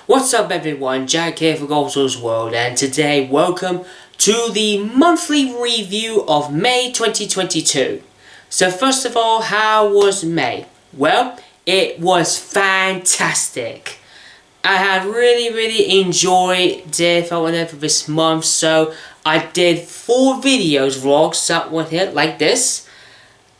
What's up everyone, Jack here for Gotham World, and today welcome to the monthly review of May 2022. So first of all, how was May? Well, it was fantastic. I have really enjoyed it for this month, so I did 4 videos, vlogs, that one here, like this.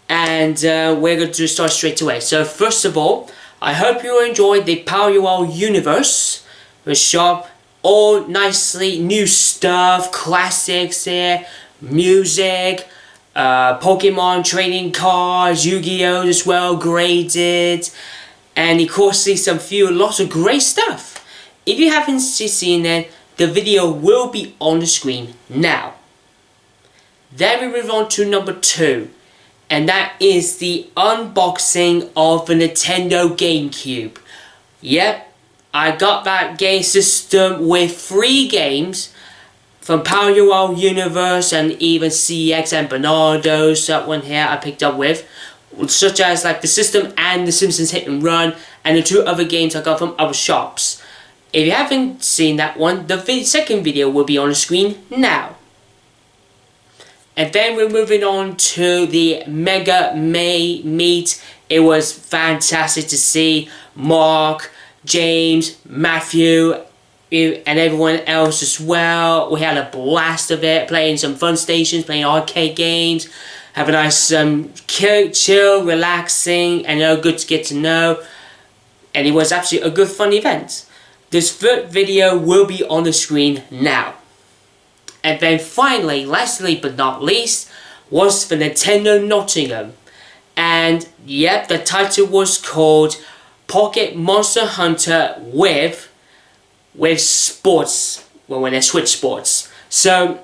And we're going to start straight away. So first of all, I hope you enjoyed the Virtua universe. The shop, all nicely new stuff, classics there, music, Pokemon trading cards, Yu-Gi-Oh as well, graded, and of course lots of great stuff. If you haven't seen it, the video will be on the screen now. Then we move on to number 2. And that is the unboxing of the Nintendo GameCube. Yep, I got that game system with 3 games from Virtua Universe and even Cex and Barnardo's, that one here I picked up with, such as like the system and the Simpsons Hit and Run, and the 2 other games I got from other shops. If you haven't seen that one, the second video will be on the screen now. And then we're moving on to the Mega May meet. It was fantastic to see Mark, James, Matthew, and everyone else as well. We had a blast of it, playing some fun stations, playing arcade games, have a nice chill, relaxing, and good to get to know. And it was absolutely a good fun event. This third video will be on the screen now. And then finally, lastly but not least, was the Cex Nottingham. And yep, the title was called Pocket Monster Hunter with sports, well, when they switch sports. So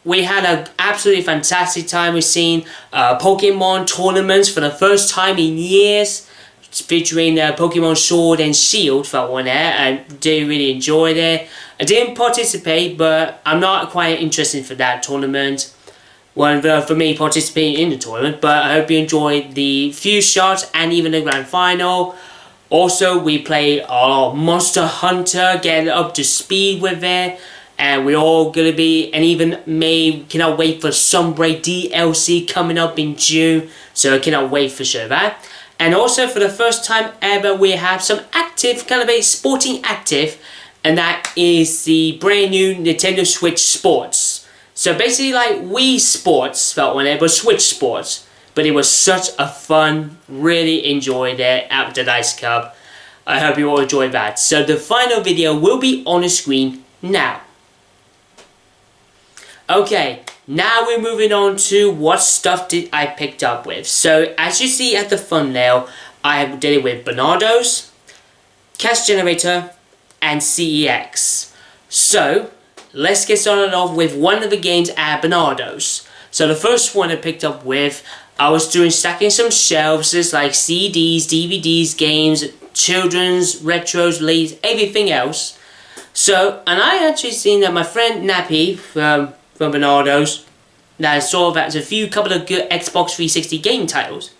we had an absolutely fantastic time. We've seen Pokemon tournaments for the first time in years, featuring Pokemon Sword and Shield for one there, and did really enjoy it. I didn't participate, but I'm not quite interested for that tournament. Well, for me participating in the tournament, but I hope you enjoyed the few shots and even the grand final. Also, we played Monster Hunter, getting up to speed with it, and we're all gonna be, and even cannot wait for Sunbreak DLC coming up in June, so I cannot wait for sure that. And also for the first time ever, we have some active, kind of a sporting active, and that is the brand new Nintendo Switch Sports. So basically like Wii Sports felt when it was Switch Sports, but it was such a fun, really enjoyed it at the Dice Cup. I hope you all enjoyed that. So the final video will be on the screen now. Okay, now we're moving on to what stuff did I picked up with. So as you see at the thumbnail, I did it with Barnardo's, Cash Generator, and Cex. So let's get started off with one of the games at Barnardo's. So the first one I picked up with, I was doing stacking some shelves, just like CDs, DVDs, games, children's, retros, leads, everything else. So, and I actually seen that my friend Nappy from Barnardo's, that I saw that there's a couple of good Xbox 360 game titles.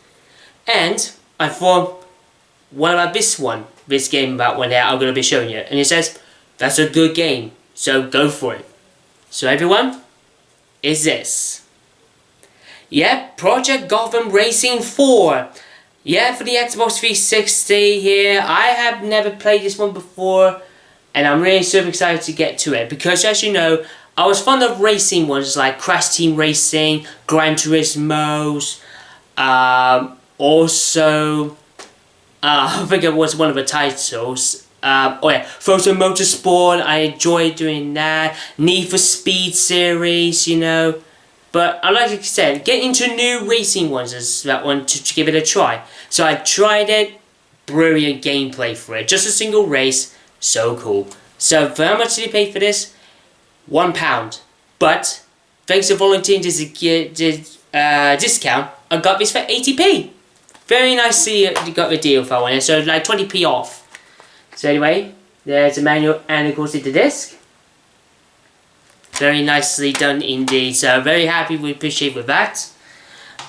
And I thought, what about this one? This game about one that I'm going to be showing you. And it says, that's a good game, so go for it. So everyone, is this. Yeah, Project Gotham Racing 4. Yeah, for the Xbox 360 here. I have never played this one before, and I'm really super excited to get to it. Because as you know, I was fond of racing ones like Crash Team Racing, Gran Turismo's, also, I think it was one of the titles. Oh yeah, Photo Motorsport, I enjoyed doing that. Need for Speed series, you know. But like I said, get into new racing ones as that one to give it a try. So I tried it, brilliant gameplay for it. Just a single race, so cool. So for how much did you pay for this? £1. But thanks to volunteering this discount, I got this for 80p. Very nice to see you got the deal for one, so like 20p off. So anyway, there's a manual and of course the disc. Very nicely done indeed, so very happy, we appreciate with that.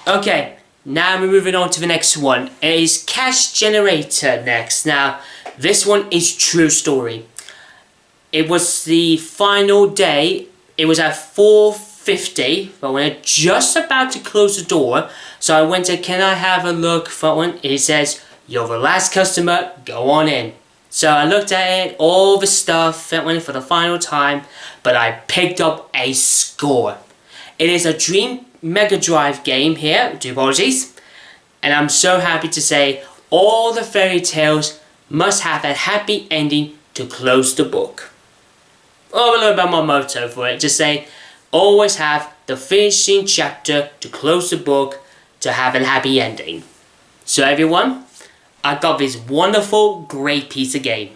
Okay, now we're moving on to the next one. It is Cash Generator next. Now, this one is true story. it was the final day. It was at 4:50, but when I just about to close the door, so I went to, can I have a look for one? It says, you're the last customer, go on in. So I looked at it, all the stuff, went in for the final time, but I picked up a score. It is a Dream Mega Drive game here, do apologies, and I'm so happy to say all the fairy tales must have a happy ending to close the book. Oh, a little bit more motto for it, just say, always have the finishing chapter to close the book to have a happy ending. So everyone, I got this wonderful, great piece of game.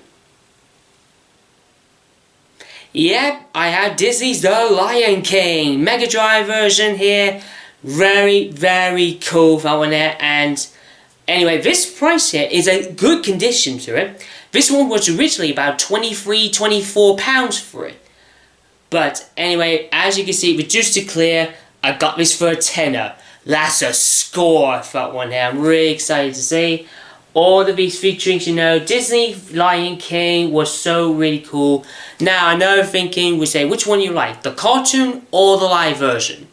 Yep, I have Disney's The Lion King Mega Drive version here. Very, very cool that one there. And anyway, this price here is a good condition to it. This one was originally about £23–24 for it. But anyway, as you can see, reduced to clear, I got this for a tenner. That's a score for that one here. I'm really excited to see. All of these featurings, you know, Disney Lion King was so really cool. Now, I know thinking, we say, which one you like, the cartoon or the live version?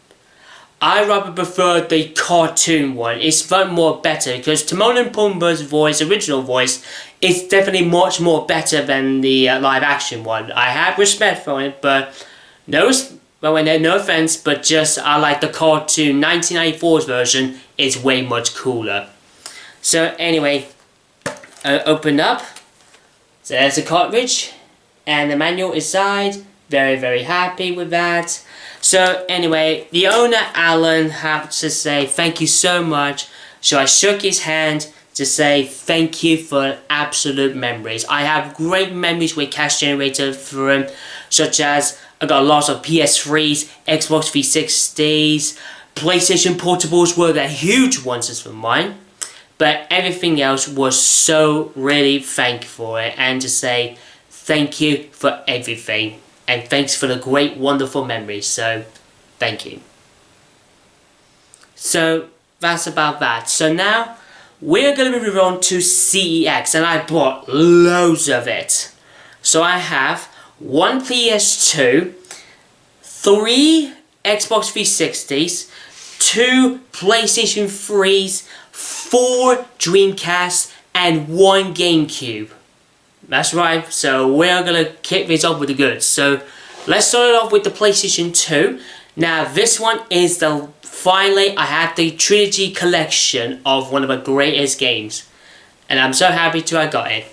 I rather prefer the cartoon one. It's far more better because Timon and Pumbaa's voice, original voice, is definitely much more better than the live action one. I have respect for it, but no offense, but just I like the cartoon 1994's version. It's way much cooler. So anyway, open up. So there's a cartridge and the manual inside. Very, very happy with that. So anyway, the owner Alan had to say thank you so much. So I shook his hand to say thank you for absolute memories. I have great memories with cash generator for him, such as I got lots of PS3s, Xbox 360s, PlayStation Portables were the huge ones as for mine. But everything else was so really thankful for it, and to say thank you for everything. And thanks for the great, wonderful memories. So, thank you. So, that's about that. So now, we're going to move on to CEX. And I bought loads of it. So I have one PS2, 3 Xbox 360s, 2 PlayStation 3s, 4 Dreamcast, and 1 GameCube. That's right, so we're going to kick this off with the goods. So let's start it off with the PlayStation 2. Now this one is finally I had the trilogy collection of one of the greatest games. And I'm so happy to have got it.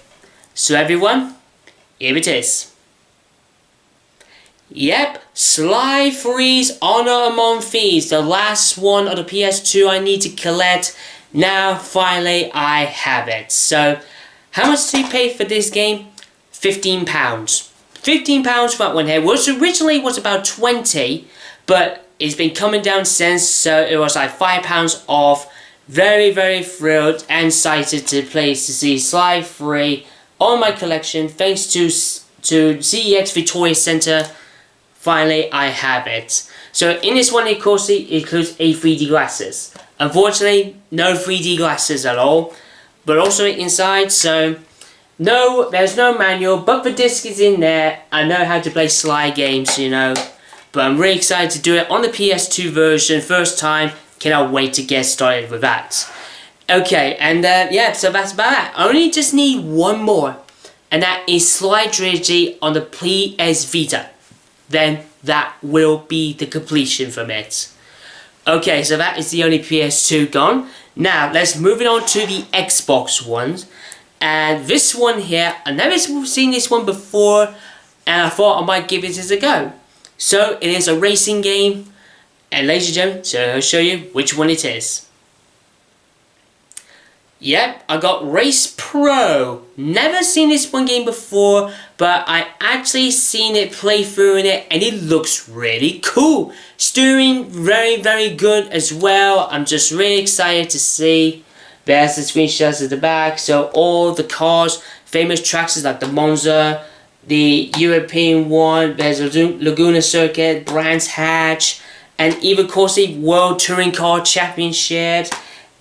So everyone, here it is. Yep, Sly 3's Honor Among Thieves, the last one of the PS2 I need to collect. Now finally I have it. So how much did you pay for this game? £15. £15 for that one here, which originally was about 20, but it's been coming down since, so it was like £5 off. Very, very thrilled and excited to see Sly 3 on my collection, thanks to CEX Victoria Centre. Finally, I have it. So in this one, of course, it includes a 3D glasses. Unfortunately, no 3D glasses at all. But also inside, so no, there's no manual, but the disc is in there. I know how to play Sly games, you know. But I'm really excited to do it on the PS2 version, first time. Cannot wait to get started with that. Okay, and yeah, so that's about that. I only just need one more, and that is Sly Trilogy on the PS Vita. Then that will be the completion from it. Okay, so that is the only PS2 gone. Now, let's move it on to the Xbox ones. And this one here, I've never seen this one before, and I thought I might give this a go. So, it is a racing game. And ladies and gentlemen, so I'll show you which one it is. Yep, I got Race Pro. Never seen this one game before, but I actually seen it play through in it, and it looks really cool. Steering very, very good as well. I'm just really excited to see. There's the screenshots at the back. So all the cars, famous tracks like the Monza, the European one. There's a Laguna Circuit, Brands Hatch, and even of course the World Touring Car Championships.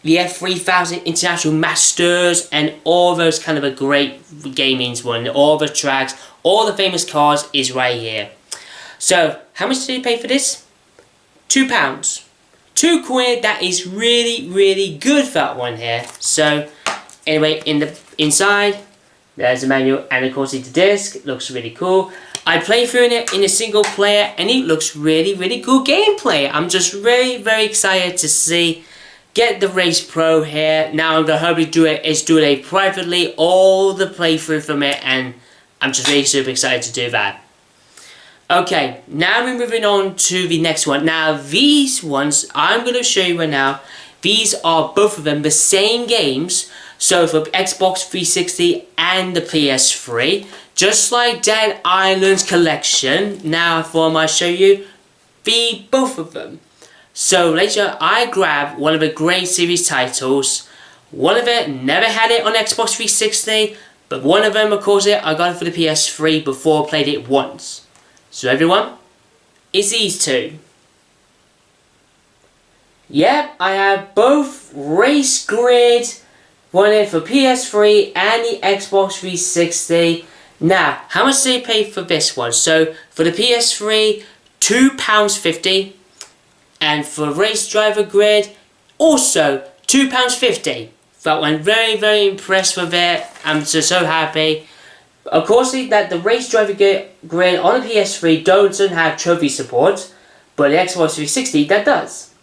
The F3000 International Masters, and all those kind of a great gaming one, all the tracks, all the famous cars is right here. So, how much did you pay for this? £2. £2, that is really, really good for that one here. So, anyway, in the inside, there's a manual and of course it's the disc. It looks really cool. I played through it in a single player and it looks really, really good gameplay. I'm just really, very excited to see. Get the Race Pro here. Now I'm going to hopefully do it privately, all the playthrough from it, and I'm just really super excited to do that. Okay, now we're moving on to the next one. Now these ones, I'm going to show you right now, these are both of them the same games, so for Xbox 360 and the PS3, just like Dead Island's collection. Now I thought I might show you both of them. So later I grabbed one of the great series titles. One of it never had it on Xbox 360, but one of them, of course, I got it for the PS3 before I played it once. So everyone, it's these two. Yep, I have both Race Grid, one for PS3 and the Xbox 360. Now, how much did I pay for this one? So for the PS3, £2.50. And for Race Driver Grid, also £2.50. That one, very, very impressed with it. I'm so happy. Of course, that the Race Driver Grid on the PS3 doesn't have trophy support, but the Xbox 360, that does.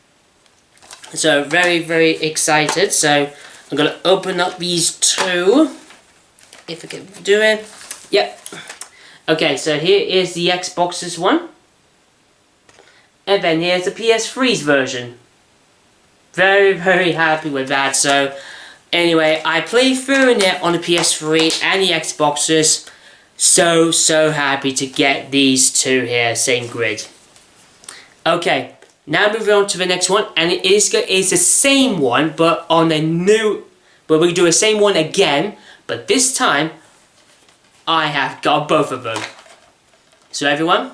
So, very, very excited. So, I'm going to open up these two, if I can do it. Yep. Okay, so here is the Xbox's one. And then here's the PS3's version. Very, very happy with that. So, anyway, I played through it on the PS3 and the Xboxes. So happy to get these two here, same grid. Okay, now moving on to the next one. And it is the same one, but on a new... But we do the same one again. But this time, I have got both of them. So everyone...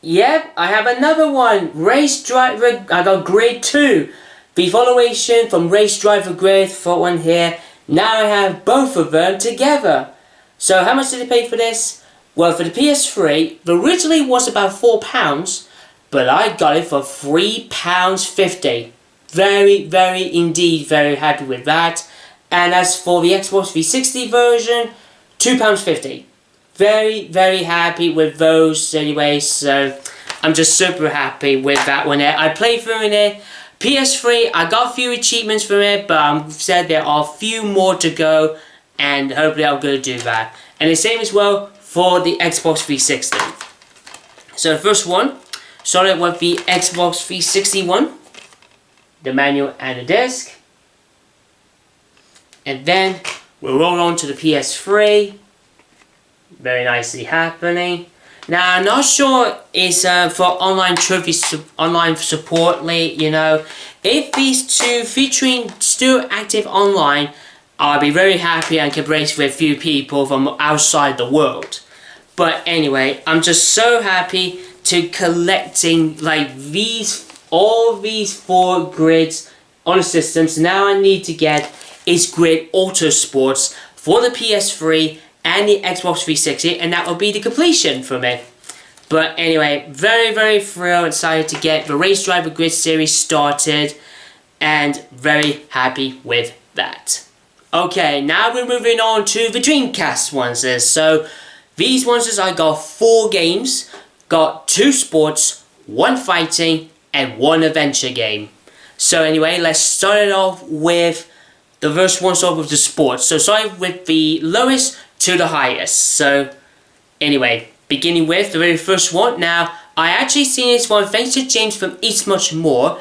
Yep, I have another one. Race Driver, I got Grid 2. The evaluation from Race Driver Grid for one here. Now I have both of them together. So how much did I pay for this? Well, for the PS3, the originally was about £4, but I got it for £3.50. Very, very indeed, very happy with that. And as for the Xbox 360 version, £2.50. Very, very happy with those anyway, so I'm just super happy with that one there. I played through it. PS3, I got a few achievements from it, but I said there are a few more to go, and hopefully I'm going to do that. And the same as well for the Xbox 360. So the first one, started with the Xbox 360 one, the manual and the disc. And then we'll roll on to the PS3. Very nicely happening. Now I'm not sure it's for online trophy online support late, you know. If these two featuring still active online, I'll be very happy and can brace with a few people from outside the world. But anyway, I'm just so happy to collecting like all these 4 grids on the system. So now I need to get is Grid Auto Sports for the PS3 and the Xbox 360, and that will be the completion from it. But anyway, very, very thrilled, excited to get the Race Driver Grid series started, and very happy with that. Okay, now we're moving on to the Dreamcast ones. So these ones I got 4 games, got 2 sports, 1 fighting, and 1 adventure game. So anyway, let's start it off with the first one, start with the sports. So starting with the lowest to the highest. So anyway, beginning with the very first one. Now, I actually seen this one thanks to James from Eats Much More.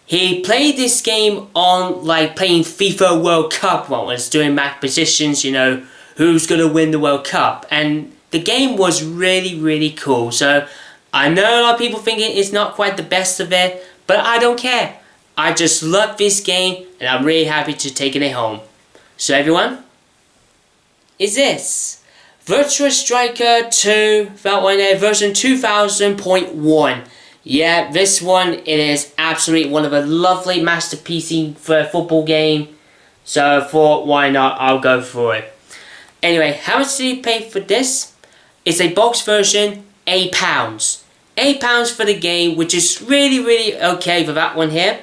He played this game on like playing FIFA World Cup once, doing map positions, you know, who's gonna win the World Cup. And the game was really, really cool. So I know a lot of people thinking it's not quite the best of it, but I don't care. I just love this game and I'm really happy to take it home. So everyone, is this Virtua Striker 2, that one there, version 2000.1. Yeah, this one, it is absolutely one of a lovely masterpiece for a football game. So I thought, why not, I'll go for it. Anyway, how much did you pay for this? It's a box version, £8. £8 for the game, which is really okay for that one here.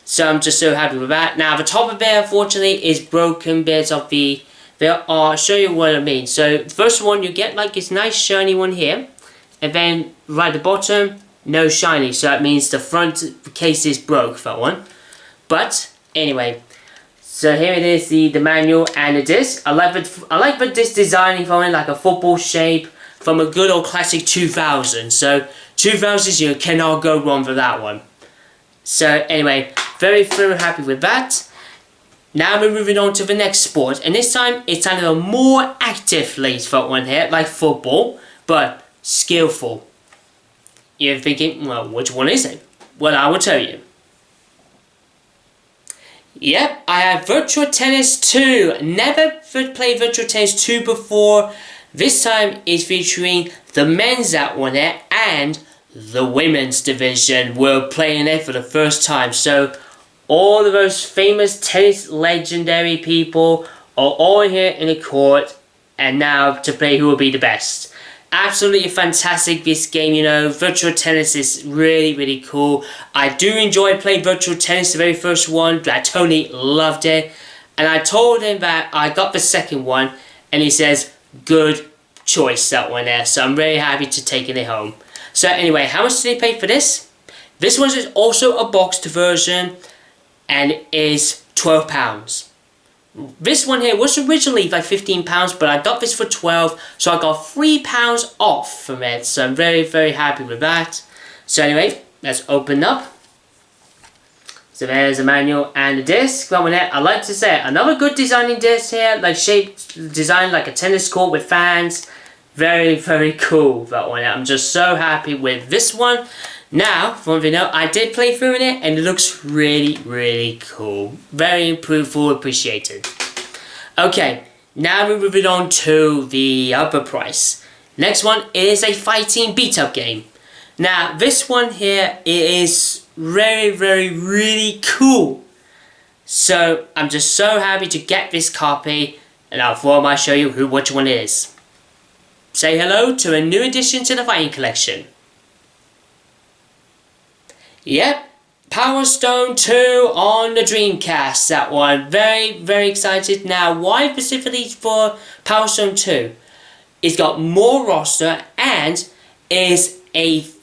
So I'm just so happy with that. Now the top of it, unfortunately, is broken bits of the... I'll show you what I mean. So the first one, you get like this nice shiny one here. And then right at the bottom, no shiny. So that means the front case is broke for that one. But anyway, so here it is, the manual and the disc. I like the disc designing from it, like a football shape from a good old classic 2000. So 2000s, you cannot go wrong for that one. So anyway, very happy with that. Now we're moving on to the next sport, and this time it's kind of a more active league for one here, like football, but skillful. You're thinking, well, which one is it? Well, I will tell you. Yep, I have Virtua Tennis 2. Never played Virtua Tennis 2 before. This time it's featuring the men's that one there and the women's division. We're playing it for the first time. So all of those famous tennis legendary people are all here in the court, and now to play who will be the best. Absolutely fantastic, this game, you know. Virtual Tennis is really cool. I do enjoy playing Virtual Tennis, the very first one, but Tony loved it. And I told him that I got the second one, and he says, good choice, that one there. So I'm very happy to take it home. So anyway, how much did he pay for this? This one is also a boxed version, and it is £12. This one here was originally like £15, but I got this for 12, so I got £3 off from it. So I'm very happy with that. So anyway, let's open up. So there's the manual and the disc. That one there, I like to say, another good designing disc here, like shaped, designed like a tennis court with fans. Very cool, that one. I'm just so happy with this one. Now, from you know, I did play through it, and it looks really cool. Very improved, full appreciated. Okay, now we're moving on to the upper price. Next one is a fighting beat-up game. Now, this one here is really cool. So, I'm just so happy to get this copy, and I thought I might show you which one it is. Say hello to a new addition to the fighting collection. Yep, Power Stone 2 on the Dreamcast, that one. Very excited. Now, why specifically for Power Stone 2? It's got more roster and you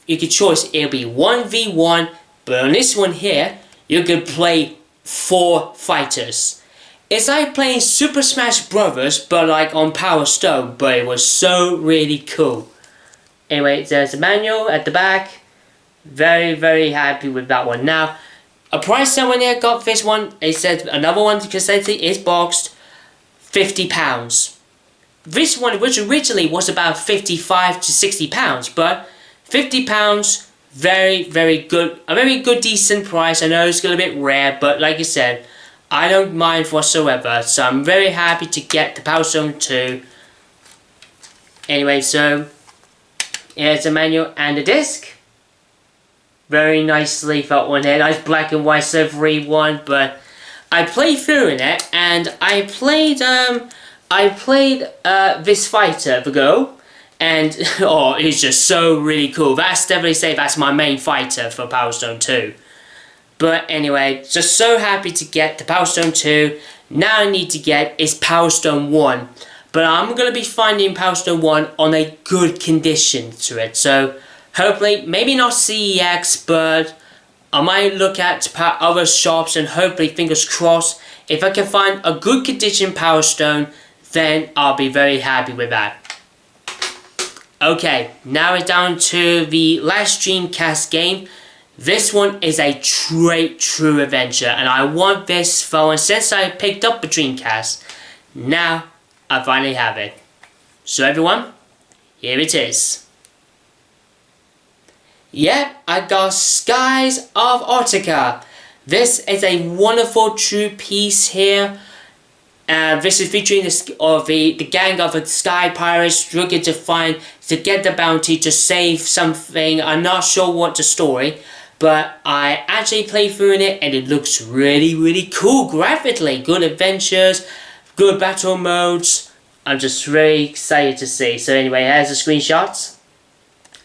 can choose, it'll be 1v1, but on this one here, you can play 4 fighters. It's like playing Super Smash Brothers, but like on Power Stone, but it was so really cool. Anyway, there's a manual at the back. Very happy with that one. Now, a price someone here got this one, it said another one because is boxed, £50. This one, which originally was about £55 to £60, but £50, very good, a very good decent price. I know it's a bit rare, but like I said, I don't mind whatsoever. So I'm very happy to get the Power Stone 2. Anyway, so here's the manual and the disc. Very nicely that one here. Nice black and white silvery one, but I played through in it, and I played this fighter the go, and oh, it's just so really cool. That's definitely that's my main fighter for Power Stone 2. But anyway, just so happy to get the Power Stone 2. Now I need to get is Power Stone 1, but I'm gonna be finding Power Stone 1 on a good condition to it. So hopefully, maybe not CEX, but I might look at other shops, and hopefully, fingers crossed, if I can find a good condition Power Stone, then I'll be very happy with that. Okay, now we're down to the last Dreamcast game. This one is a true adventure, and I want this phone since I picked up the Dreamcast. Now, I finally have it. So everyone, here it is. Yep, I got Skies of Arcadia. This is a wonderful true piece here. This is featuring the gang of the Sky Pirates looking to get the bounty to save something. I'm not sure what the story, but I actually played through it, and it looks really cool graphically. Good adventures, good battle modes. I'm just very excited to see. So anyway, here's the screenshots.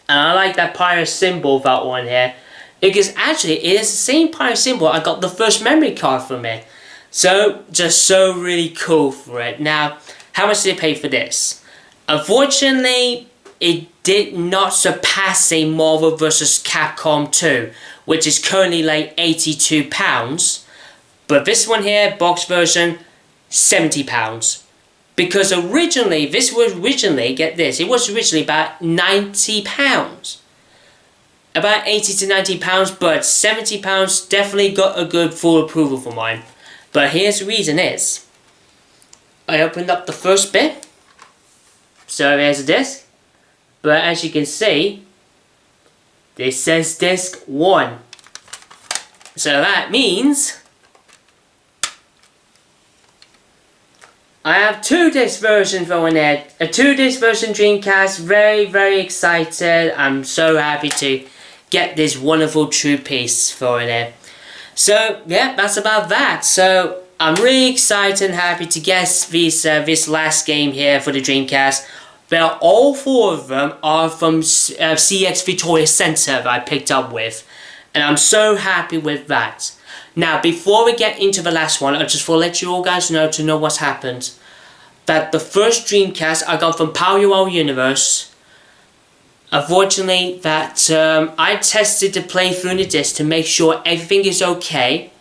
And I like that pirate symbol, that one here. Because actually, it is the same pirate symbol I got the first memory card from it. So, just so really cool for it. Now, how much did I pay for this? Unfortunately, it did not surpass a Marvel vs. Capcom 2, which is currently like £82. But this one here, box version, £70. Because originally, get this, it was originally about £90. About £80 to £90, but £70 definitely got a good full approval for mine. But here's the reason is, I opened up the first bit, so there's a disc, but as you can see, this says disc 1. So that means I have 2-disc version going there, a 2-disc version Dreamcast. Very excited. I'm so happy to get this wonderful true piece for it. So yeah, that's about that. So I'm really excited and happy to get this last game here for the Dreamcast. Well, all 4 of them are from CX Victoria Center that I picked up with, and I'm so happy with that. Now, before we get into the last one, I just want to let you all guys know to know what's happened. That the first Dreamcast I got from Power Your Universe. Unfortunately, that I tested the playthrough in the disc to make sure everything is okay.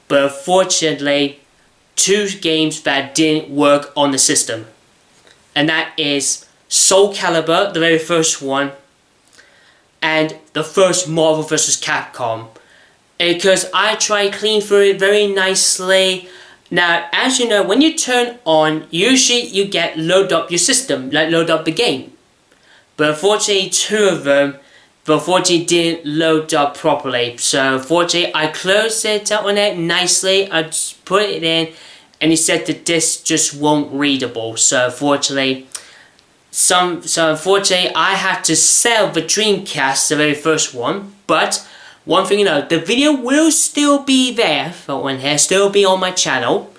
But unfortunately, 2 games that didn't work on the system. And that is Soul Calibur, the very first one, and the first Marvel vs. Capcom. Because I tried clean through it very nicely. Now, as you know, when you turn on, usually you get load up your system, like load up the game. But unfortunately, 2 of them, didn't load up properly. So unfortunately, I closed it on it nicely. I just put it in, and it said the disc just won't readable. So unfortunately, I had to sell the Dreamcast, the very first one. But one thing you know, the video will still be there for one here, still be on my channel.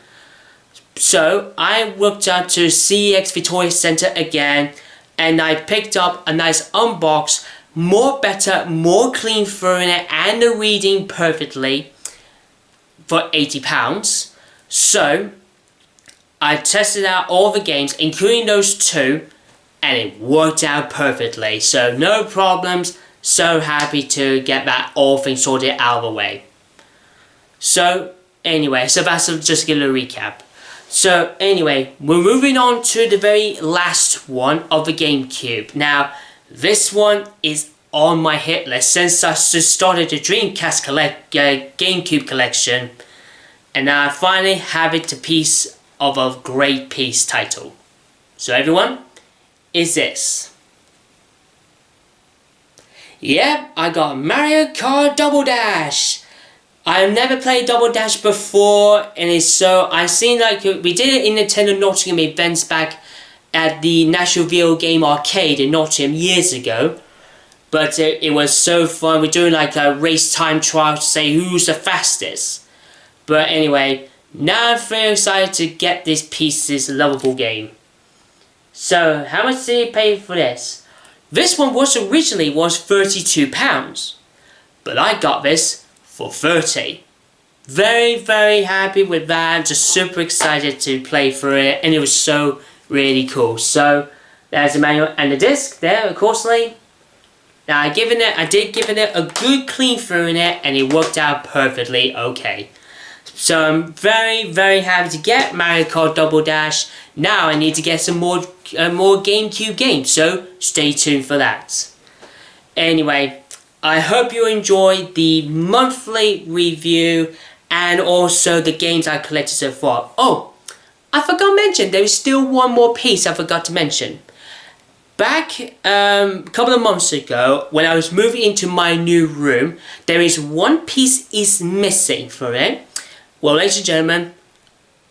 So I walked out to CX Victoria Center again, and I picked up a nice unbox, more better, more clean through it, and the reading perfectly for £80. So I tested out all the games, including those 2, and it worked out perfectly. So no problems. So happy to get that all thing sorted out of the way. So anyway, so that's just a little recap. So anyway, we're moving on to the very last one of the GameCube. Now, this one is on my hit list since I just started the Dreamcast GameCube collection, and now I finally have it, a piece of a great piece title. So everyone, is this? Yep, I got Mario Kart Double Dash. I've never played Double Dash before, and it's so I've seen like we did it in Nintendo Nottingham events back at the National Video Game Arcade in Nottingham years ago. But it was so fun. We're doing like a race time trial to say who's the fastest. But anyway, now I'm very excited to get this lovable game. So how much did you pay for this? This one was originally £32, but I got this for £30. Very happy with that. Just super excited to play through it, and it was so really cool. So there's the manual and the disc there, of course. Now I did give it a good clean through in it, and it worked out perfectly okay. So I'm very happy to get Mario Kart Double Dash. Now I need to get some more GameCube games, so stay tuned for that. Anyway, I hope you enjoyed the monthly review and also the games I collected so far. Oh, I forgot to mention, there is still one more piece I forgot to mention. Back a couple of months ago, when I was moving into my new room, there is one piece is missing for it. Well, ladies and gentlemen,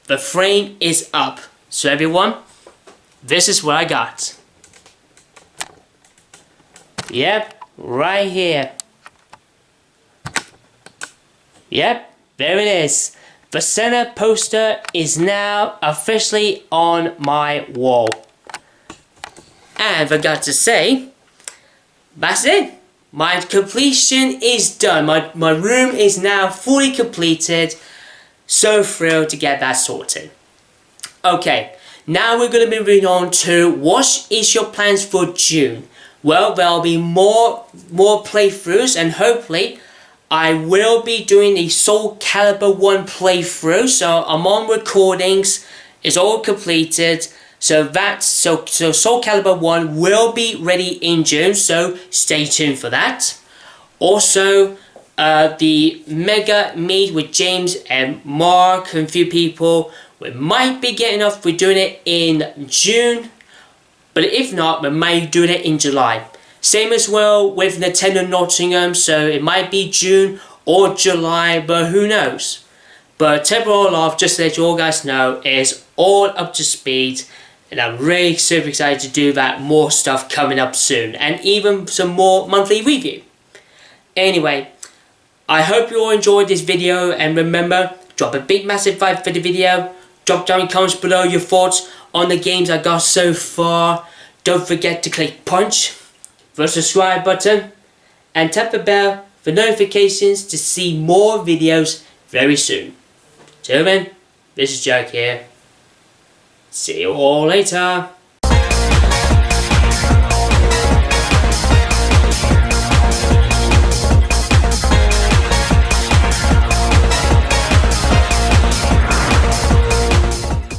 the frame is up. So everyone, this is what I got. Yep, right here. Yep, there it is. The center poster is now officially on my wall. And I forgot to say, that's it. My completion is done. My room is now fully completed. So thrilled to get that sorted. Okay, now we're going to be moving on to what is your plans for June? Well, there'll be more playthroughs, and hopefully I will be doing a Soul Calibur 1 playthrough. So I'm on recordings. It's all completed. So Soul Calibur 1 will be ready in June, so stay tuned for that. Also, the Mega Meet with James and Mark and a few people, we might be getting off, we're doing it in June, but if not, we might do it in July. Same as well with Nintendo Nottingham, so it might be June or July, but who knows. But to all off, just to let you all guys know, it's all up to speed. And I'm really super excited to do that, more stuff coming up soon. And even some more monthly review. Anyway, I hope you all enjoyed this video. And remember, drop a big massive like for the video. Drop down in the comments below your thoughts on the games I got so far. Don't forget to click punch, the subscribe button. And tap the bell for notifications to see more videos very soon. Till then, this is Jack here. See you all later.